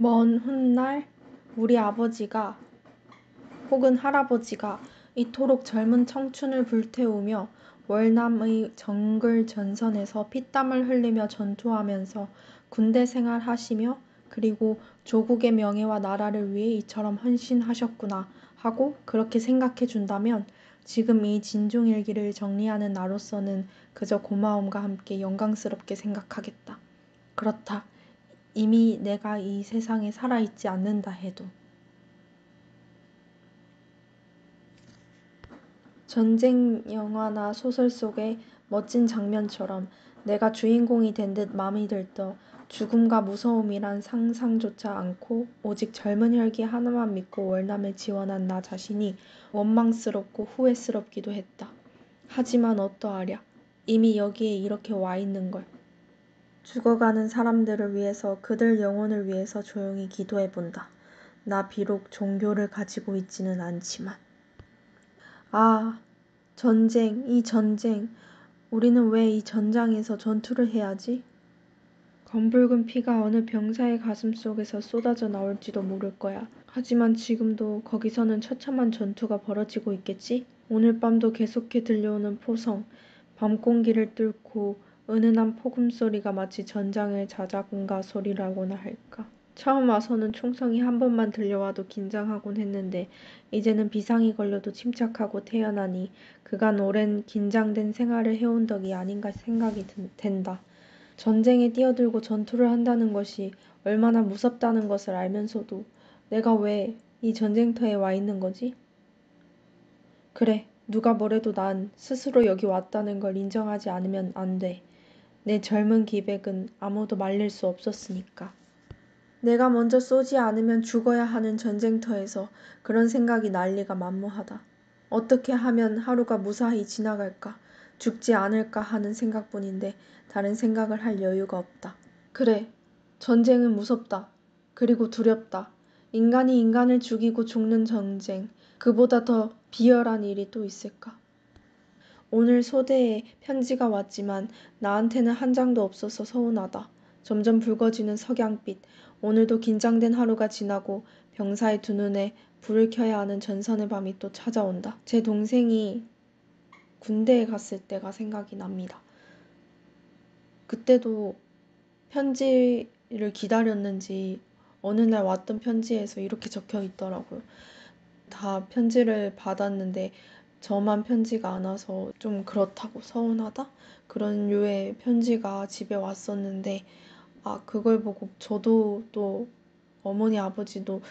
먼 훗날 우리 아버지가 혹은 할아버지가 이토록 젊은 청춘을 불태우며 월남의 정글 전선에서 피땀을 흘리며 전투하면서 군대 생활하시며 그리고 조국의 명예와 나라를 위해 이처럼 헌신하셨구나 하고 그렇게 생각해 준다면 지금 이 진중일기를 정리하는 나로서는 그저 고마움과 함께 영광스럽게 생각하겠다. 그렇다. 이미 내가 이 세상에 살아있지 않는다 해도. 전쟁 영화나 소설 속의 멋진 장면처럼 내가 주인공이 된 듯 맘이 들떠 죽음과 무서움이란 상상조차 않고 오직 젊은 혈기 하나만 믿고 월남을 지원한 나 자신이 원망스럽고 후회스럽기도 했다. 하지만 어떠하랴. 이미 여기에 이렇게 와 있는 걸. 죽어가는 사람들을 위해서 그들 영혼을 위해서 조용히 기도해 본다. 나 비록 종교를 가지고 있지는 않지만. 아, 전쟁, 이 전쟁. 우리는 왜 이 전장에서 전투를 해야지? 검붉은 피가 어느 병사의 가슴 속에서 쏟아져 나올지도 모를 거야. 하지만 지금도 거기서는 처참한 전투가 벌어지고 있겠지? 오늘 밤도 계속해 들려오는 포성, 밤 공기를 뚫고 은은한 폭음 소리가 마치 전장의 자작은가 소리라고나 할까. 처음 와서는 총성이 한 번만 들려와도 긴장하곤 했는데 이제는 비상이 걸려도 침착하고 태연하니 그간 오랜 긴장된 생활을 해온 덕이 아닌가 생각이 된다. 전쟁에 뛰어들고 전투를 한다는 것이 얼마나 무섭다는 것을 알면서도 내가 왜 이 전쟁터에 와 있는 거지? 그래, 누가 뭐래도 난 스스로 여기 왔다는 걸 인정하지 않으면 안 돼. 내 젊은 기백은 아무도 말릴 수 없었으니까. 내가 먼저 쏘지 않으면 죽어야 하는 전쟁터에서 그런 생각이 난리가 만무하다. 어떻게 하면 하루가 무사히 지나갈까, 죽지 않을까 하는 생각뿐인데 다른 생각을 할 여유가 없다. 그래, 전쟁은 무섭다. 그리고 두렵다. 인간이 인간을 죽이고 죽는 전쟁, 그보다 더 비열한 일이 또 있을까? 오늘 소대에 편지가 왔지만 나한테는 한 장도 없어서 서운하다. 점점 붉어지는 석양빛. 오늘도 긴장된 하루가 지나고 병사의 두 눈에 불을 켜야 하는 전선의 밤이 또 찾아온다. 제 동생이 군대에 갔을 때가 생각이 납니다. 그때도 편지를 기다렸는지 어느 날 왔던 편지에서 이렇게 적혀 있더라고요. 다 편지를 받았는데 저만 편지가 안 와서 좀 그렇다고 서운하다? 그런 류의 편지가 집에 왔었는데 그걸 보고 저도 또 어머니 아버지도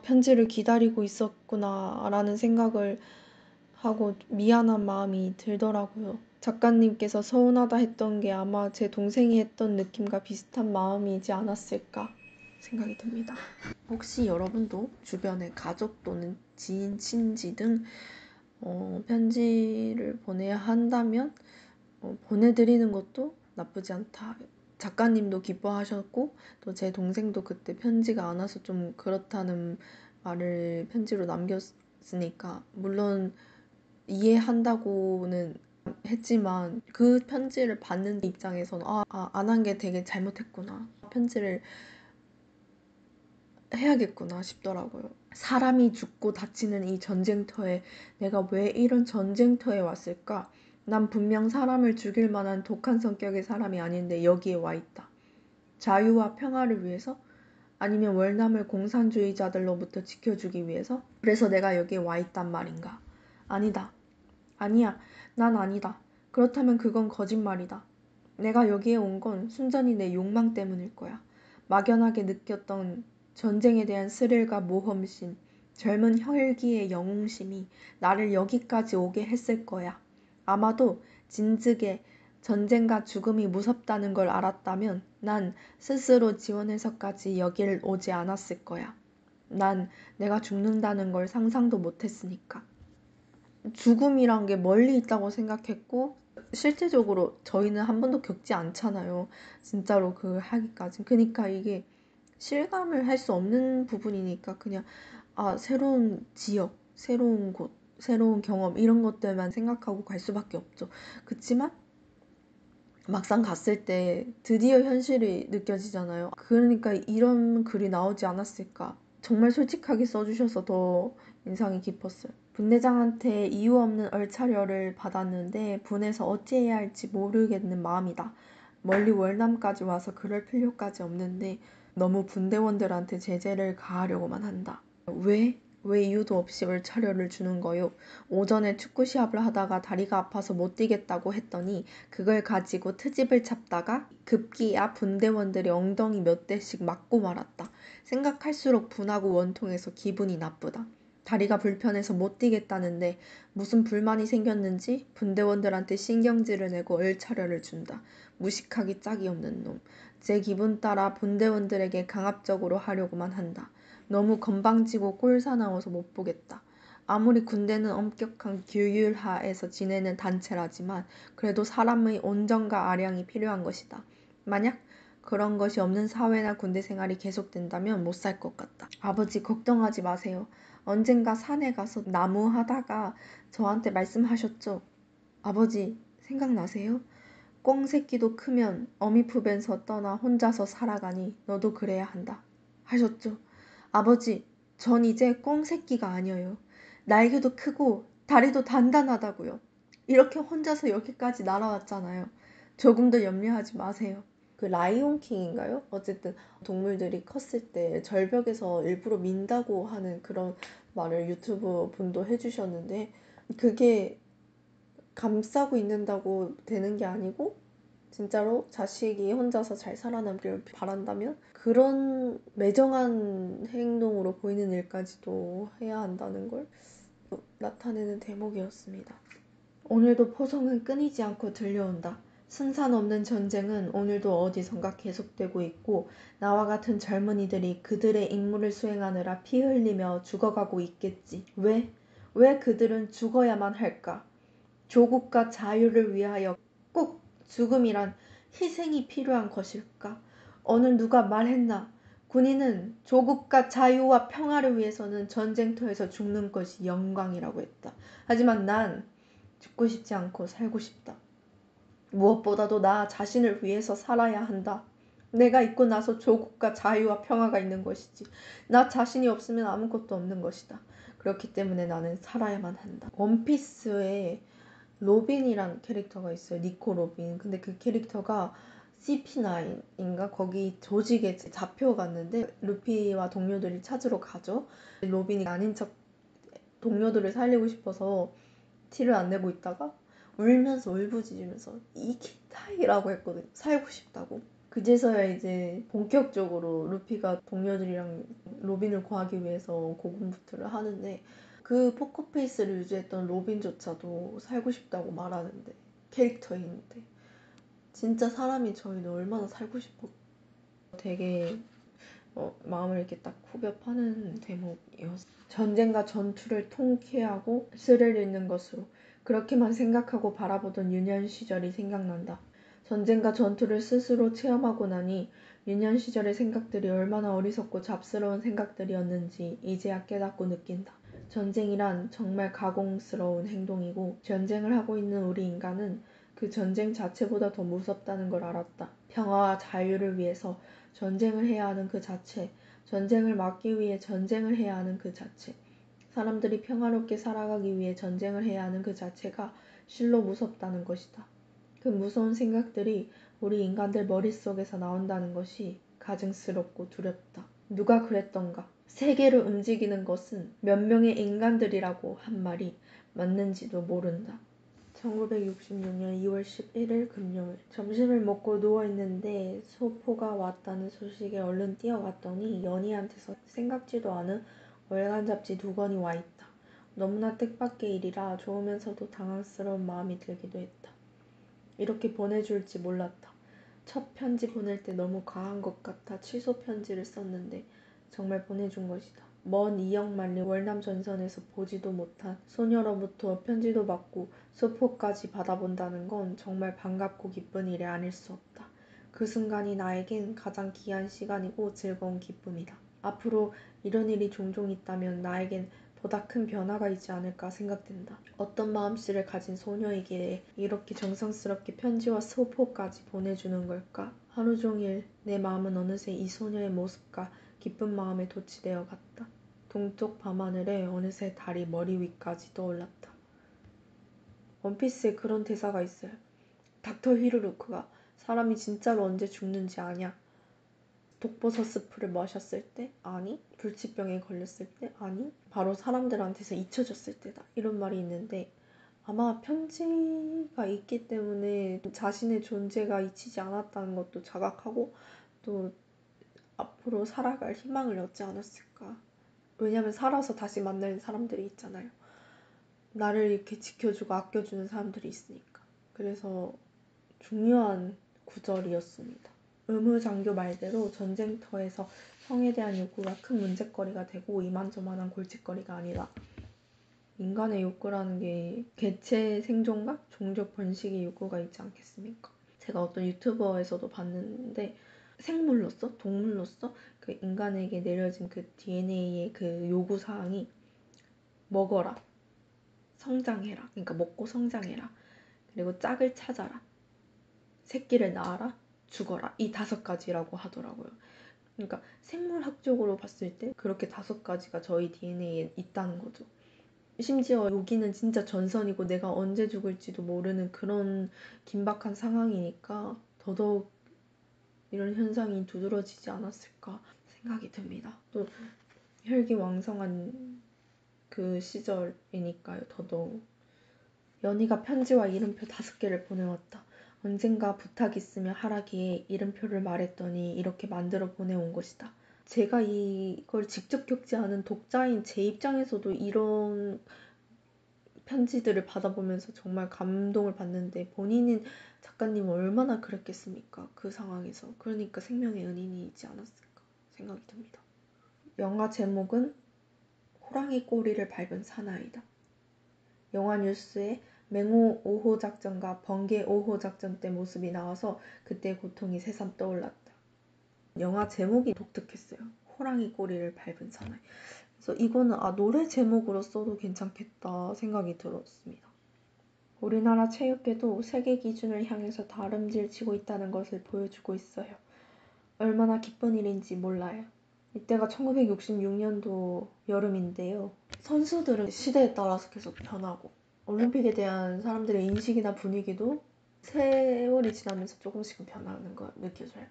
편지를 기다리고 있었구나 라는 생각을 하고 미안한 마음이 들더라고요. 작가님께서 서운하다 했던 게 아마 제 동생이 했던 느낌과 비슷한 마음이지 않았을까 생각이 듭니다. 혹시 여러분도 주변에 가족 또는 지인, 친지 등 편지를 보내야 한다면 보내드리는 것도 나쁘지 않다. 작가님도 기뻐하셨고 또 제 동생도 그때 편지가 안 와서 좀 그렇다는 말을 편지로 남겼으니까 물론 이해한다고는 했지만 그 편지를 받는 입장에서는 안 한 게 되게 잘못했구나. 편지를 해야겠구나 싶더라고요. 사람이 죽고 다치는 이 전쟁터에 내가 왜 이런 전쟁터에 왔을까? 난 분명 사람을 죽일 만한 독한 성격의 사람이 아닌데 여기에 와 있다. 자유와 평화를 위해서? 아니면 월남을 공산주의자들로부터 지켜주기 위해서? 그래서 내가 여기에 와 있단 말인가? 아니다. 아니야. 난 아니다. 그렇다면 그건 거짓말이다. 내가 여기에 온 건 순전히 내 욕망 때문일 거야. 막연하게 느꼈던 전쟁에 대한 스릴과 모험심, 젊은 혈기의 영웅심이 나를 여기까지 오게 했을 거야. 아마도 진즉에 전쟁과 죽음이 무섭다는 걸 알았다면 난 스스로 지원해서까지 여길 오지 않았을 거야. 난 내가 죽는다는 걸 상상도 못했으니까. 죽음이란 게 멀리 있다고 생각했고 실제적으로 저희는 한 번도 겪지 않잖아요. 진짜로 그 하기까지. 그러니까 이게 실감을 할 수 없는 부분이니까 그냥 새로운 지역, 새로운 곳, 새로운 경험 이런 것들만 생각하고 갈 수밖에 없죠. 그치만 막상 갔을 때 드디어 현실이 느껴지잖아요. 그러니까 이런 글이 나오지 않았을까. 정말 솔직하게 써주셔서 더 인상이 깊었어요. 분대장한테 이유 없는 얼차려를 받았는데 분해서 어찌해야 할지 모르겠는 마음이다. 멀리 월남까지 와서 그럴 필요까지 없는데 너무 분대원들한테 제재를 가하려고만 한다. 왜? 왜 이유도 없이 얼차려를 주는 거요? 오전에 축구 시합을 하다가 다리가 아파서 못 뛰겠다고 했더니 그걸 가지고 트집을 잡다가 급기야 분대원들이 엉덩이 몇 대씩 맞고 말았다. 생각할수록 분하고 원통해서 기분이 나쁘다. 다리가 불편해서 못 뛰겠다는데 무슨 불만이 생겼는지 분대원들한테 신경질을 내고 얼차려를 준다. 무식하기 짝이 없는 놈. 제 기분 따라 분대원들에게 강압적으로 하려고만 한다. 너무 건방지고 꼴사나워서 못 보겠다. 아무리 군대는 엄격한 규율하에서 지내는 단체라지만 그래도 사람의 온정과 아량이 필요한 것이다. 만약 그런 것이 없는 사회나 군대 생활이 계속된다면 못 살 것 같다. 아버지 걱정하지 마세요. 언젠가 산에 가서 나무 하다가 저한테 말씀하셨죠. 아버지 생각나세요? 꿩새끼도 크면 어미 품에서 떠나 혼자서 살아가니 너도 그래야 한다. 하셨죠. 아버지, 전 이제 꿩새끼가 아니에요. 날개도 크고 다리도 단단하다고요. 이렇게 혼자서 여기까지 날아왔잖아요. 조금 더 염려하지 마세요. 그 라이온킹인가요? 어쨌든 동물들이 컸을 때 절벽에서 일부러 민다고 하는 그런 말을 유튜브 분도 해주셨는데 그게 감싸고 있는다고 되는 게 아니고 진짜로 자식이 혼자서 잘 살아남기를 바란다면 그런 매정한 행동으로 보이는 일까지도 해야 한다는 걸 나타내는 대목이었습니다. 오늘도 포성은 끊이지 않고 들려온다. 승산 없는 전쟁은 오늘도 어디선가 계속되고 있고 나와 같은 젊은이들이 그들의 임무를 수행하느라 피 흘리며 죽어가고 있겠지. 왜? 왜 그들은 죽어야만 할까? 조국과 자유를 위하여 꼭 죽음이란 희생이 필요한 것일까? 어느 누가 말했나? 군인은 조국과 자유와 평화를 위해서는 전쟁터에서 죽는 것이 영광이라고 했다. 하지만 난 죽고 싶지 않고 살고 싶다. 무엇보다도 나 자신을 위해서 살아야 한다. 내가 있고 나서 조국과 자유와 평화가 있는 것이지. 나 자신이 없으면 아무것도 없는 것이다. 그렇기 때문에 나는 살아야만 한다. 원피스에 로빈이란 캐릭터가 있어요. 니코 로빈. 근데 그 캐릭터가 CP9인가 거기 조직에 잡혀갔는데 루피와 동료들이 찾으러 가죠. 로빈이 아닌 척 동료들을 살리고 싶어서 티를 안 내고 있다가 울면서 울부짖으면서 이키타이라고 했거든요. 살고 싶다고. 그제서야 이제 본격적으로 루피가 동료들이랑 로빈을 구하기 위해서 고군분투를 하는데 그 포커페이스를 유지했던 로빈조차도 살고 싶다고 말하는데 캐릭터인데 진짜 사람이 저희는 얼마나 살고 싶어. 되게 마음을 이렇게 딱 후벼 파는 대목이었어요. 전쟁과 전투를 통쾌하고 스릴 있는 것으로 그렇게만 생각하고 바라보던 유년 시절이 생각난다. 전쟁과 전투를 스스로 체험하고 나니 유년 시절의 생각들이 얼마나 어리석고 잡스러운 생각들이었는지 이제야 깨닫고 느낀다. 전쟁이란 정말 가공스러운 행동이고 전쟁을 하고 있는 우리 인간은 그 전쟁 자체보다 더 무섭다는 걸 알았다. 평화와 자유를 위해서 전쟁을 해야 하는 그 자체, 전쟁을 막기 위해 전쟁을 해야 하는 그 자체, 사람들이 평화롭게 살아가기 위해 전쟁을 해야 하는 그 자체가 실로 무섭다는 것이다. 그 무서운 생각들이 우리 인간들 머릿속에서 나온다는 것이 가증스럽고 두렵다. 누가 그랬던가? 세계를 움직이는 것은 몇 명의 인간들이라고 한 말이 맞는지도 모른다. 1966년 2월 11일 금요일 점심을 먹고 누워있는데 소포가 왔다는 소식에 얼른 뛰어갔더니 연희한테서 생각지도 않은 월간 잡지 2권이 와있다. 너무나 뜻밖의 일이라 좋으면서도 당황스러운 마음이 들기도 했다. 이렇게 보내줄지 몰랐다. 첫 편지 보낼 때 너무 과한 것 같아 취소 편지를 썼는데 정말 보내준 것이다. 먼 이역만리 월남 전선에서 보지도 못한 소녀로부터 편지도 받고 수포까지 받아본다는 건 정말 반갑고 기쁜 일이 아닐 수 없다. 그 순간이 나에겐 가장 귀한 시간이고 즐거운 기쁨이다. 앞으로 이런 일이 종종 있다면 나에겐 보다 큰 변화가 있지 않을까 생각된다. 어떤 마음씨를 가진 소녀이기에 이렇게 정성스럽게 편지와 소포까지 보내주는 걸까? 하루 종일 내 마음은 어느새 이 소녀의 모습과 기쁜 마음에 도취되어 갔다. 동쪽 밤하늘에 어느새 달이 머리 위까지 떠올랐다. 원피스에 그런 대사가 있어요. 닥터 히르루크가 사람이 진짜로 언제 죽는지 아냐? 독버섯 스프를 마셨을 때? 아니. 불치병에 걸렸을 때? 아니. 바로 사람들한테서 잊혀졌을 때다. 이런 말이 있는데 아마 편지가 있기 때문에 자신의 존재가 잊히지 않았다는 것도 자각하고 또 앞으로 살아갈 희망을 얻지 않았을까. 왜냐면 살아서 다시 만날 사람들이 있잖아요. 나를 이렇게 지켜주고 아껴주는 사람들이 있으니까. 그래서 중요한 구절이었습니다. 의무장교 말대로 전쟁터에서 성에 대한 욕구가 큰 문제거리가 되고 이만저만한 골칫거리가 아니다. 인간의 욕구라는 게 개체 생존과 종족 번식의 욕구가 있지 않겠습니까? 제가 어떤 유튜버에서도 봤는데 생물로서, 동물로서 그 인간에게 내려진 그 DNA의 그 요구사항이 먹어라, 성장해라, 그러니까 먹고 성장해라, 그리고 짝을 찾아라, 새끼를 낳아라, 죽어라. 이 5가지라고 하더라고요. 그러니까 생물학적으로 봤을 때 그렇게 5가지가 저희 DNA에 있다는 거죠. 심지어 여기는 진짜 전선이고 내가 언제 죽을지도 모르는 그런 긴박한 상황이니까 더더욱 이런 현상이 두드러지지 않았을까 생각이 듭니다. 또 혈기왕성한 그 시절이니까요. 더더욱. 연희가 편지와 이름표 5개를 보내왔다. 언젠가 부탁 있으면 하라기에 이름표를 말했더니 이렇게 만들어 보내온 것이다. 제가 이걸 직접 겪지 않은 독자인 제 입장에서도 이런 편지들을 받아보면서 정말 감동을 받는데 본인인 작가님은 얼마나 그랬겠습니까? 그 상황에서. 그러니까 생명의 은인이 있지 않았을까 생각이 듭니다. 영화 제목은 호랑이 꼬리를 밟은 사나이다. 영화 뉴스에 맹호 5호 작전과 번개 5호 작전 때 모습이 나와서 그때 고통이 새삼 떠올랐다. 영화 제목이 독특했어요. 호랑이 꼬리를 밟은 사나이. 그래서 이거는 노래 제목으로 써도 괜찮겠다 생각이 들었습니다. 우리나라 체육계도 세계 기준을 향해서 다름질치고 있다는 것을 보여주고 있어요. 얼마나 기쁜 일인지 몰라요. 이때가 1966년도 여름인데요. 선수들은 시대에 따라서 계속 변하고 올림픽에 대한 사람들의 인식이나 분위기도 세월이 지나면서 조금씩은 변하는 거 느껴져요.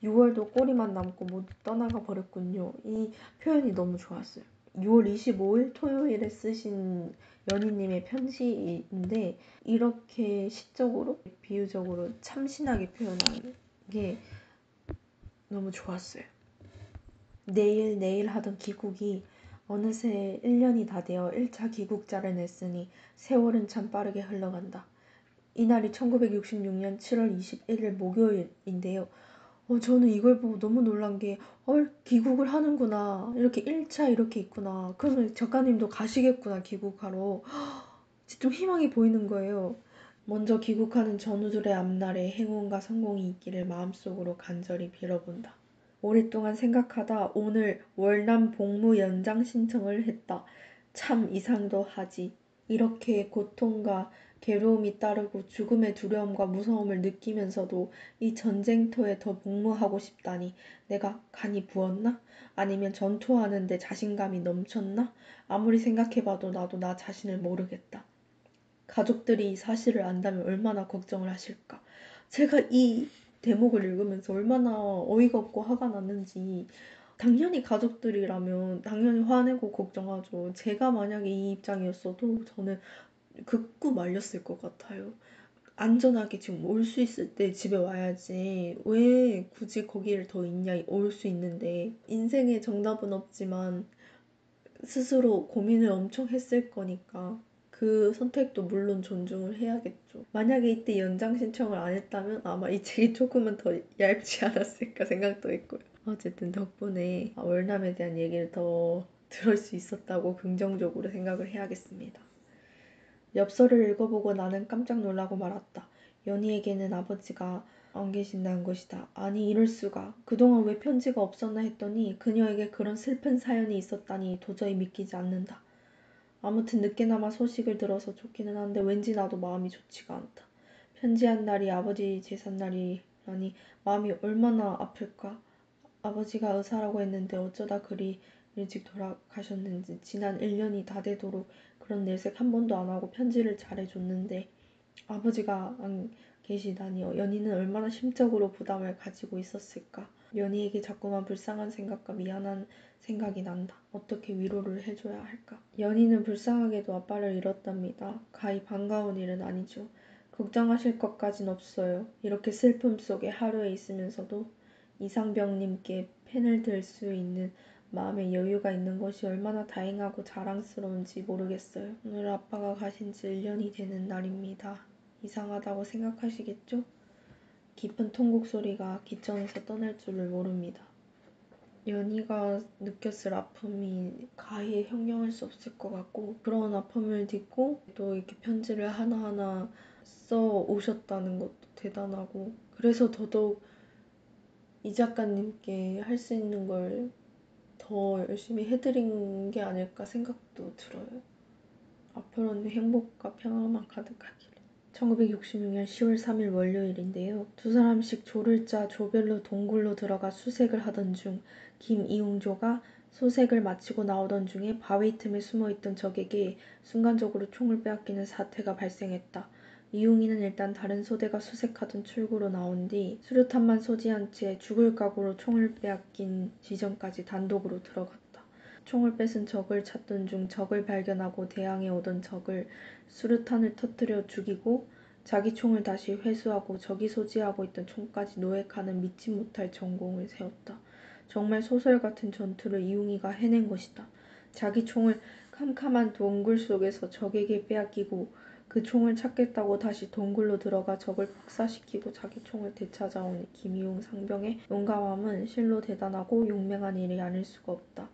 6월도 꼬리만 남고 모두 떠나가 버렸군요. 이 표현이 너무 좋았어요. 6월 25일 토요일에 쓰신 연희님의 편지인데 이렇게 시적으로 비유적으로 참신하게 표현한 게 너무 좋았어요. 내일 하던 귀국이 어느새 1년이 다 되어 1차 귀국자를 냈으니 세월은 참 빠르게 흘러간다. 이날이 1966년 7월 21일 목요일인데요. 저는 이걸 보고 너무 놀란 게 귀국을 하는구나. 이렇게 1차 이렇게 있구나. 그러면 작가님도 가시겠구나 귀국하러. 좀 희망이 보이는 거예요. 먼저 귀국하는 전우들의 앞날에 행운과 성공이 있기를 마음속으로 간절히 빌어본다. 오랫동안 생각하다 오늘 월남 복무 연장 신청을 했다. 참 이상도 하지. 이렇게 고통과 괴로움이 따르고 죽음의 두려움과 무서움을 느끼면서도 이 전쟁터에 더 복무하고 싶다니 내가 간이 부었나? 아니면 전투하는데 자신감이 넘쳤나? 아무리 생각해봐도 나도 나 자신을 모르겠다. 가족들이 이 사실을 안다면 얼마나 걱정을 하실까? 제가 이 대목을 읽으면서 얼마나 어이가 없고 화가 났는지 당연히 가족들이라면 당연히 화내고 걱정하죠. 제가 만약에 이 입장이었어도 저는 극구 말렸을 것 같아요. 안전하게 지금 올 수 있을 때 집에 와야지. 왜 굳이 거기를 더 있냐, 올 수 있는데. 인생에 정답은 없지만 스스로 고민을 엄청 했을 거니까 그 선택도 물론 존중을 해야겠죠. 만약에 이때 연장 신청을 안 했다면 아마 이 책이 조금은 더 얇지 않았을까 생각도 했고요. 어쨌든 덕분에 월남에 대한 얘기를 더 들을 수 있었다고 긍정적으로 생각을 해야겠습니다. 엽서를 읽어보고 나는 깜짝 놀라고 말았다. 연희에게는 아버지가 안 계신다는 것이다. 아니 이럴 수가. 그동안 왜 편지가 없었나 했더니 그녀에게 그런 슬픈 사연이 있었다니 도저히 믿기지 않는다. 아무튼 늦게나마 소식을 들어서 좋기는 한데 왠지 나도 마음이 좋지가 않다. 편지한 날이 아버지 제삿날이라니 마음이 얼마나 아플까. 아버지가 의사라고 했는데 어쩌다 그리 일찍 돌아가셨는지 지난 1년이 다 되도록 그런 내색 한 번도 안 하고 편지를 잘해줬는데 아버지가 안 계시다니요. 연희는 얼마나 심적으로 부담을 가지고 있었을까. 연희에게 자꾸만 불쌍한 생각과 미안한 생각이 난다. 어떻게 위로를 해줘야 할까. 연희는 불쌍하게도 아빠를 잃었답니다. 가히 반가운 일은 아니죠. 걱정하실 것까진 없어요. 이렇게 슬픔 속에 하루에 있으면서도 이상병님께 펜을 들 수 있는 마음의 여유가 있는 것이 얼마나 다행하고 자랑스러운지 모르겠어요. 오늘 아빠가 가신 지 1년이 되는 날입니다. 이상하다고 생각하시겠죠? 깊은 통곡 소리가 기천에서 떠날 줄을 모릅니다. 연희가 느꼈을 아픔이 가히 형용할 수 없을 것 같고 그런 아픔을 딛고 또 이렇게 편지를 하나하나 써 오셨다는 것도 대단하고 그래서 더더욱 이 작가님께 할 수 있는 걸 더 열심히 해드린 게 아닐까 생각도 들어요. 앞으로는 행복과 평화만 가득하기를. 1966년 10월 3일 월요일인데요. 두 사람씩 조를 짜 조별로 동굴로 들어가 수색을 하던 중 김이웅조가 소색을 마치고 나오던 중에 바위 틈에 숨어있던 적에게 순간적으로 총을 빼앗기는 사태가 발생했다. 이웅이는 일단 다른 소대가 수색하던 출구로 나온 뒤 수류탄만 소지한 채 죽을 각오로 총을 빼앗긴 지점까지 단독으로 들어갔다. 총을 뺏은 적을 찾던 중 적을 발견하고 대항해 오던 적을 수류탄을 터뜨려 죽이고 자기 총을 다시 회수하고 적이 소지하고 있던 총까지 노획하는 믿지 못할 전공을 세웠다. 정말 소설 같은 전투를 이웅이가 해낸 것이다. 자기 총을 캄캄한 동굴 속에서 적에게 빼앗기고 그 총을 찾겠다고 다시 동굴로 들어가 적을 폭사시키고 자기 총을 되찾아온 김이웅 상병의 용감함은 실로 대단하고 용맹한 일이 아닐 수가 없다.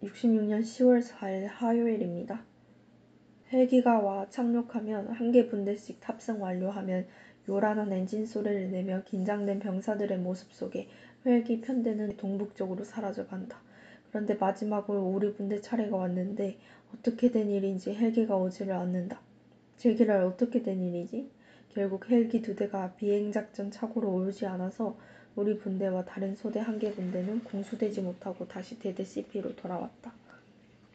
66년 10월 4일 화요일입니다. 헬기가 와 착륙하면 한 개 분대씩 탑승 완료하면 요란한 엔진 소리를 내며 긴장된 병사들의 모습 속에 헬기 편대는 동북쪽으로 사라져간다. 그런데 마지막으로 우리 분대 차례가 왔는데 어떻게 된 일인지 헬기가 오지를 않는다. 제기랄 어떻게 된 일이지? 결국 헬기 2대가 비행작전 착오로 오지 않아서 우리 분대와 다른 소대 한 개 분대는 공수되지 못하고 다시 대대 CP로 돌아왔다.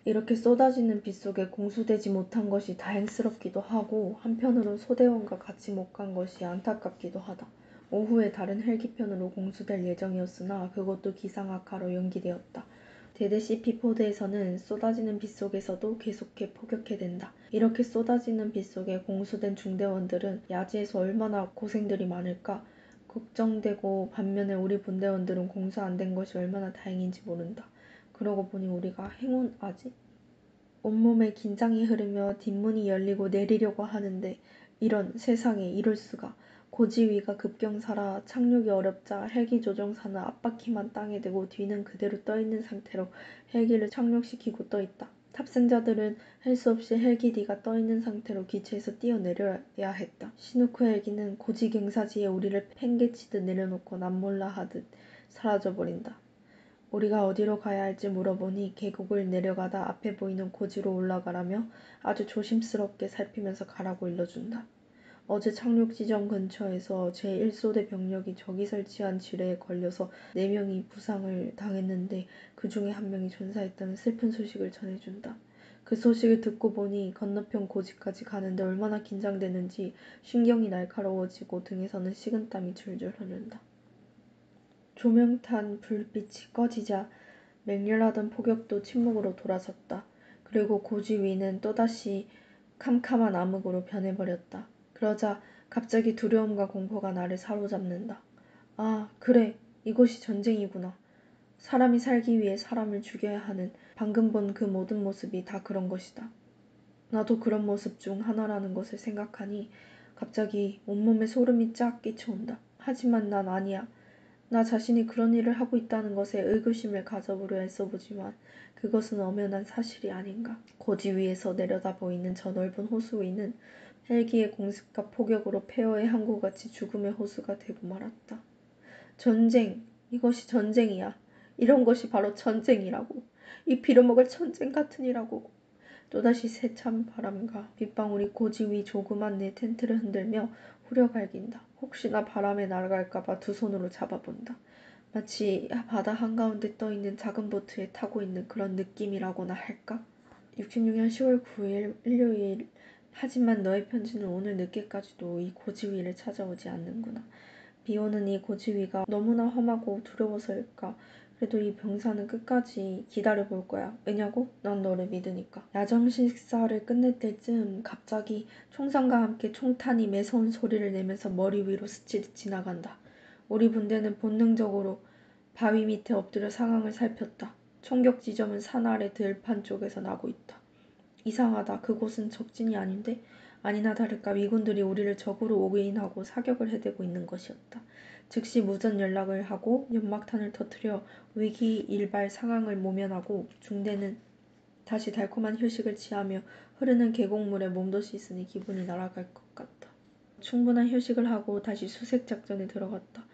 이렇게 쏟아지는 비 속에 공수되지 못한 것이 다행스럽기도 하고 한편으론 소대원과 같이 못 간 것이 안타깝기도 하다. 오후에 다른 헬기편으로 공수될 예정이었으나 그것도 기상 악화로 연기되었다. 대대 CP4대에서는 쏟아지는 빗 속에서도 계속해 포격해댄다. 이렇게 쏟아지는 빗 속에 공수된 중대원들은 야지에서 얼마나 고생들이 많을까 걱정되고 반면에 우리 분대원들은 공수 안 된 것이 얼마나 다행인지 모른다. 그러고 보니 우리가 행운아지? 온몸에 긴장이 흐르며 뒷문이 열리고 내리려고 하는데 이런 세상에 이럴 수가. 고지위가 급경사라 착륙이 어렵자 헬기 조종사는 앞바퀴만 땅에 대고 뒤는 그대로 떠있는 상태로 헬기를 착륙시키고 떠있다. 탑승자들은 할 수 없이 헬기 뒤가 떠있는 상태로 기체에서 뛰어내려야 했다. 시누크 헬기는 고지경사지에 우리를 팽개치듯 내려놓고 남몰라 하듯 사라져버린다. 우리가 어디로 가야 할지 물어보니 계곡을 내려가다 앞에 보이는 고지로 올라가라며 아주 조심스럽게 살피면서 가라고 일러준다. 어제 착륙 지점 근처에서 제1소대 병력이 적이 설치한 지뢰에 걸려서 4명이 부상을 당했는데 그 중에 1명이 전사했다는 슬픈 소식을 전해준다. 그 소식을 듣고 보니 건너편 고지까지 가는데 얼마나 긴장되는지 신경이 날카로워지고 등에서는 식은땀이 줄줄 흐른다. 조명탄 불빛이 꺼지자 맹렬하던 폭격도 침묵으로 돌아섰다. 그리고 고지 위는 또다시 캄캄한 암흑으로 변해버렸다. 그러자 갑자기 두려움과 공포가 나를 사로잡는다. 아, 그래. 이것이 전쟁이구나. 사람이 살기 위해 사람을 죽여야 하는 방금 본 그 모든 모습이 다 그런 것이다. 나도 그런 모습 중 하나라는 것을 생각하니 갑자기 온몸에 소름이 쫙 끼쳐온다. 하지만 난 아니야. 나 자신이 그런 일을 하고 있다는 것에 의구심을 가져보려 애써보지만 그것은 엄연한 사실이 아닌가. 고지 위에서 내려다 보이는 저 넓은 호수 위는 헬기의 공습과 포격으로 폐허의 항구같이 죽음의 호수가 되고 말았다. 전쟁, 이것이 전쟁이야. 이런 것이 바로 전쟁이라고. 이 빌어먹을 전쟁 같으니라고. 또다시 세찬 바람과 빗방울이 고지 위 조그만 내 텐트를 흔들며 후려갈긴다. 혹시나 바람에 날아갈까봐 두 손으로 잡아본다. 마치 바다 한가운데 떠있는 작은 보트에 타고 있는 그런 느낌이라고나 할까? 66년 10월 9일 일요일. 하지만 너의 편지는 오늘 늦게까지도 이 고지 위를 찾아오지 않는구나. 비오는 이 고지 위가 너무나 험하고 두려워서일까? 그래도 이 병사는 끝까지 기다려볼 거야. 왜냐고? 난 너를 믿으니까. 야정 식사를 끝낼 때쯤 갑자기 총성과 함께 총탄이 매서운 소리를 내면서 머리 위로 스치듯 지나간다. 우리 분대는 본능적으로 바위 밑에 엎드려 상황을 살폈다. 총격 지점은 산 아래 들판 쪽에서 나고 있다. 이상하다. 그곳은 적진이 아닌데? 아니나 다를까 미군들이 우리를 적으로 오인하고 사격을 해대고 있는 것이었다. 즉시 무전 연락을 하고 연막탄을 터뜨려 위기 일발 상황을 모면하고 중대는 다시 달콤한 휴식을 취하며 흐르는 계곡물에 몸도 씻으니 기분이 날아갈 것 같다. 충분한 휴식을 하고 다시 수색 작전에 들어갔다.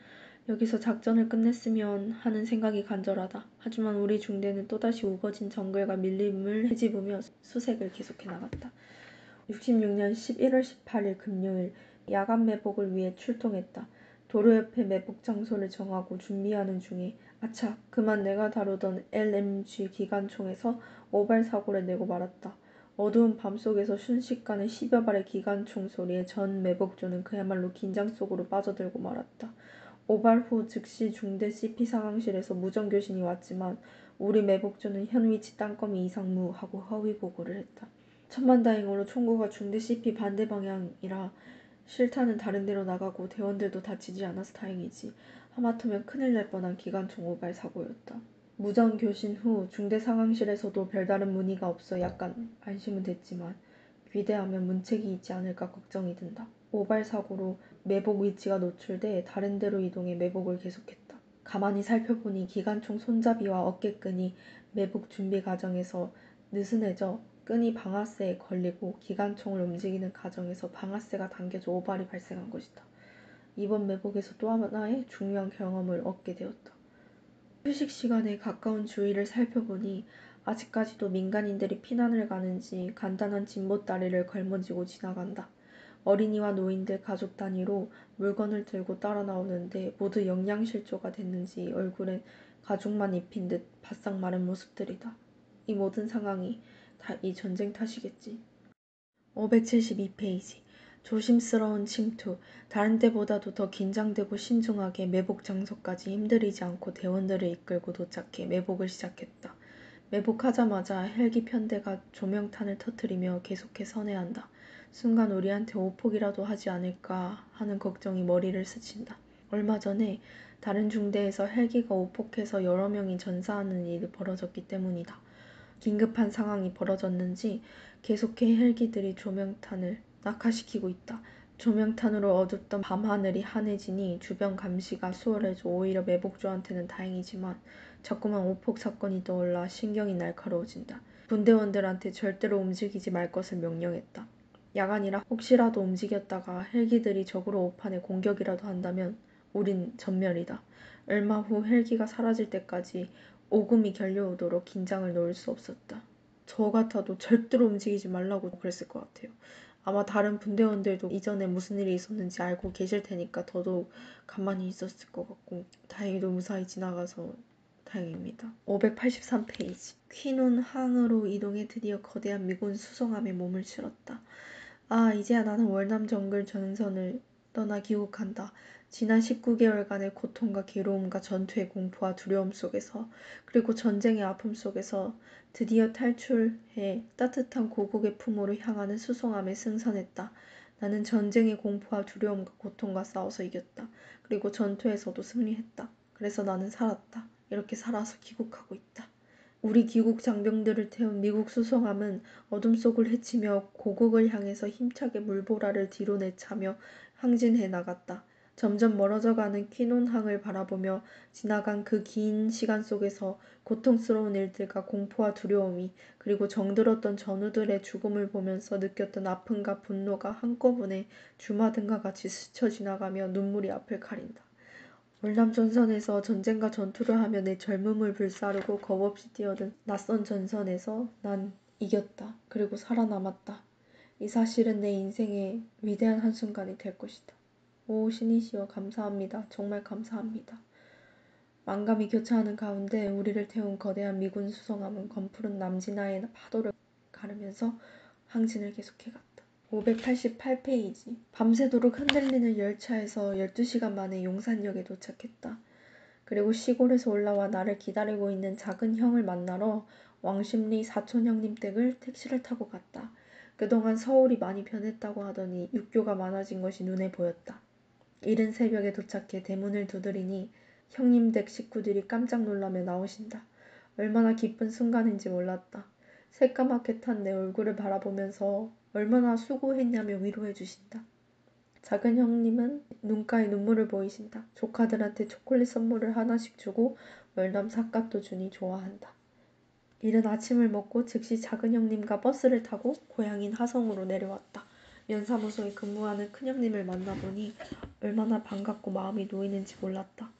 여기서 작전을 끝냈으면 하는 생각이 간절하다. 하지만 우리 중대는 또다시 우거진 정글과 밀림을 헤집으며 수색을 계속해 나갔다. 66년 11월 18일 금요일 야간 매복을 위해 출동했다. 도로 옆에 매복 장소를 정하고 준비하는 중에 아차 그만 내가 다루던 LMG 기관총에서 오발 사고를 내고 말았다. 어두운 밤속에서 순식간에 10여 발의 기관총 소리에 전 매복조는 그야말로 긴장 속으로 빠져들고 말았다. 오발 후 즉시 중대 CP 상황실에서 무전교신이 왔지만 우리 매복조는 현 위치 땅거미 이상 무 하고 허위 보고를 했다. 천만다행으로 총구가 중대 CP 반대 방향이라 실타는 다른 데로 나가고 대원들도 다치지 않아서 다행이지. 하마터면 큰일 날 뻔한 기관총 오발 사고였다. 무전교신 후 중대 상황실에서도 별다른 문의가 없어 약간 안심은 됐지만 귀대하면 문책이 있지 않을까 걱정이 든다. 오발 사고로 매복 위치가 노출돼 다른 데로 이동해 매복을 계속했다. 가만히 살펴보니 기관총 손잡이와 어깨끈이 매복 준비 과정에서 느슨해져 끈이 방아쇠에 걸리고 기관총을 움직이는 과정에서 방아쇠가 당겨져 오발이 발생한 것이다. 이번 매복에서 또 하나의 중요한 경험을 얻게 되었다. 휴식 시간에 가까운 주위를 살펴보니 아직까지도 민간인들이 피난을 가는지 간단한 진보다리를 걸머쥐고 지나간다. 어린이와 노인들 가족 단위로 물건을 들고 따라 나오는데 모두 영양실조가 됐는지 얼굴엔 가죽만 입힌 듯 바싹 마른 모습들이다. 이 모든 상황이 다 이 전쟁 탓이겠지. 572페이지. 조심스러운 침투. 다른 때보다도 더 긴장되고 신중하게 매복 장소까지 힘들이지 않고 대원들을 이끌고 도착해 매복을 시작했다. 매복하자마자 헬기 편대가 조명탄을 터뜨리며 계속해 선회한다. 순간 우리한테 오폭이라도 하지 않을까 하는 걱정이 머리를 스친다. 얼마 전에 다른 중대에서 헬기가 오폭해서 여러 명이 전사하는 일이 벌어졌기 때문이다. 긴급한 상황이 벌어졌는지 계속해 헬기들이 조명탄을 낙하시키고 있다. 조명탄으로 어둡던 밤하늘이 환해지니 주변 감시가 수월해져 오히려 매복조한테는 다행이지만 자꾸만 오폭 사건이 떠올라 신경이 날카로워진다. 분대원들한테 절대로 움직이지 말 것을 명령했다. 야간이라 혹시라도 움직였다가 헬기들이 적으로 오판에 공격이라도 한다면 우린 전멸이다. 얼마 후 헬기가 사라질 때까지 오금이 결려오도록 긴장을 놓을 수 없었다. 저 같아도 절대로 움직이지 말라고 그랬을 것 같아요. 아마 다른 분대원들도 이전에 무슨 일이 있었는지 알고 계실 테니까 더더욱 가만히 있었을 것 같고 다행히도 무사히 지나가서 다행입니다. 583페이지. 퀸운 항으로 이동해 드디어 거대한 미군 수송함에 몸을 실었다. 아, 이제야 나는 월남 정글 전선을 떠나 귀국한다. 지난 19개월간의 고통과 괴로움과 전투의 공포와 두려움 속에서 그리고 전쟁의 아픔 속에서 드디어 탈출해 따뜻한 고국의 품으로 향하는 수송함에 승선했다. 나는 전쟁의 공포와 두려움과 고통과 싸워서 이겼다. 그리고 전투에서도 승리했다. 그래서 나는 살았다. 이렇게 살아서 귀국하고 있다. 우리 귀국 장병들을 태운 미국 수송함은 어둠 속을 헤치며 고국을 향해서 힘차게 물보라를 뒤로 내차며 항진해 나갔다. 점점 멀어져가는 퀴논항을 바라보며 지나간 그 긴 시간 속에서 고통스러운 일들과 공포와 두려움이 그리고 정들었던 전우들의 죽음을 보면서 느꼈던 아픔과 분노가 한꺼번에 주마등과 같이 스쳐 지나가며 눈물이 앞을 가린다. 월남전선에서 전쟁과 전투를 하며 내 젊음을 불사르고 겁없이 뛰어든 낯선 전선에서 난 이겼다. 그리고 살아남았다. 이 사실은 내 인생의 위대한 한순간이 될 것이다. 오 신이시여 감사합니다. 정말 감사합니다. 만감이 교차하는 가운데 우리를 태운 거대한 미군 수송함은 검푸른 남진하의 파도를 가르면서 항진을 계속해갔다. 588페이지. 밤새도록 흔들리는 열차에서 12시간 만에 용산역에 도착했다. 그리고 시골에서 올라와 나를 기다리고 있는 작은 형을 만나러 왕십리 사촌 형님 댁을 택시를 타고 갔다. 그동안 서울이 많이 변했다고 하더니 육교가 많아진 것이 눈에 보였다. 이른 새벽에 도착해 대문을 두드리니 형님 댁 식구들이 깜짝 놀라며 나오신다. 얼마나 기쁜 순간인지 몰랐다. 새까맣게 탄 내 얼굴을 바라보면서 얼마나 수고했냐며 위로해 주신다. 작은 형님은 눈가에 눈물을 보이신다. 조카들한테 초콜릿 선물을 하나씩 주고 월남 삿갓도 주니 좋아한다. 이른 아침을 먹고 즉시 작은 형님과 버스를 타고 고향인 하성으로 내려왔다. 면사무소에 근무하는 큰형님을 만나보니 얼마나 반갑고 마음이 놓이는지 몰랐다.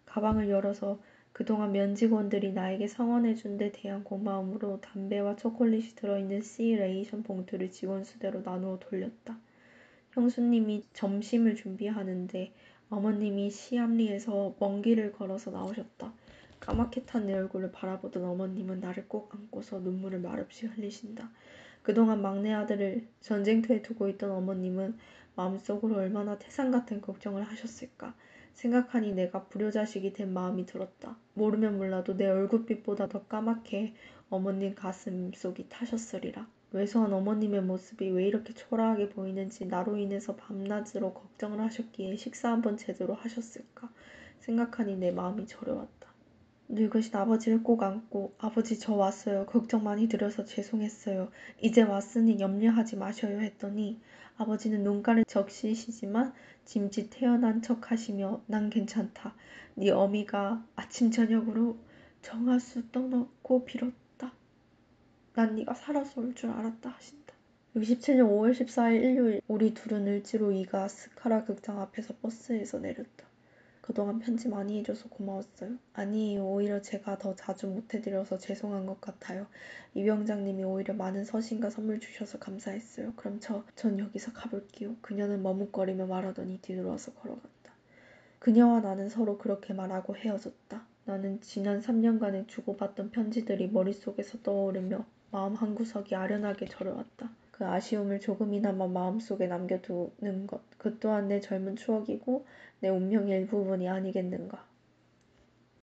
가방을 열어서 그동안 면직원들이 나에게 성원해준 데 대한 고마움으로 담배와 초콜릿이 들어있는 C-레이션 봉투를 직원 수대로 나누어 돌렸다. 형수님이 점심을 준비하는데 어머님이 시암리에서 먼 길을 걸어서 나오셨다. 까맣게 탄 내 얼굴을 바라보던 어머님은 나를 꼭 안고서 눈물을 말없이 흘리신다. 그동안 막내 아들을 전쟁터에 두고 있던 어머님은 마음속으로 얼마나 태산 같은 걱정을 하셨을까. 생각하니 내가 불효자식이 된 마음이 들었다. 모르면 몰라도 내 얼굴빛보다 더 까맣게 어머님 가슴속이 타셨으리라. 왜소한 어머님의 모습이 왜 이렇게 초라하게 보이는지 나로 인해서 밤낮으로 걱정을 하셨기에 식사 한번 제대로 하셨을까 생각하니 내 마음이 저려왔다. 늙으신 아버지를 꼭 안고 아버지 저 왔어요. 걱정 많이 드려서 죄송했어요. 이제 왔으니 염려하지 마셔요 했더니 아버지는 눈가를 적시시지만 짐짓 태어난 척 하시며 난 괜찮다. 네 어미가 아침 저녁으로 정하수 떠놓고 빌었다. 난 네가 살아서 올 줄 알았다 하신다. 67년 5월 14일 일요일 우리 둘은 을지로 2가 스카라 극장 앞에서 버스에서 내렸다. 그동안 편지 많이 해줘서 고마웠어요. 아니에요. 오히려 제가 더 자주 못해드려서 죄송한 것 같아요. 이 위원장님이 오히려 많은 서신과 선물 주셔서 감사했어요. 그럼 전 여기서 가볼게요. 그녀는 머뭇거리며 말하더니 뒤돌아서 걸어갔다. 그녀와 나는 서로 그렇게 말하고 헤어졌다. 나는 지난 3년간의 주고받던 편지들이 머릿속에서 떠오르며 마음 한구석이 아련하게 저려왔다. 그 아쉬움을 조금이나마 마음속에 남겨두는 것, 그 또한 내 젊은 추억이고 내 운명의 일부분이 아니겠는가.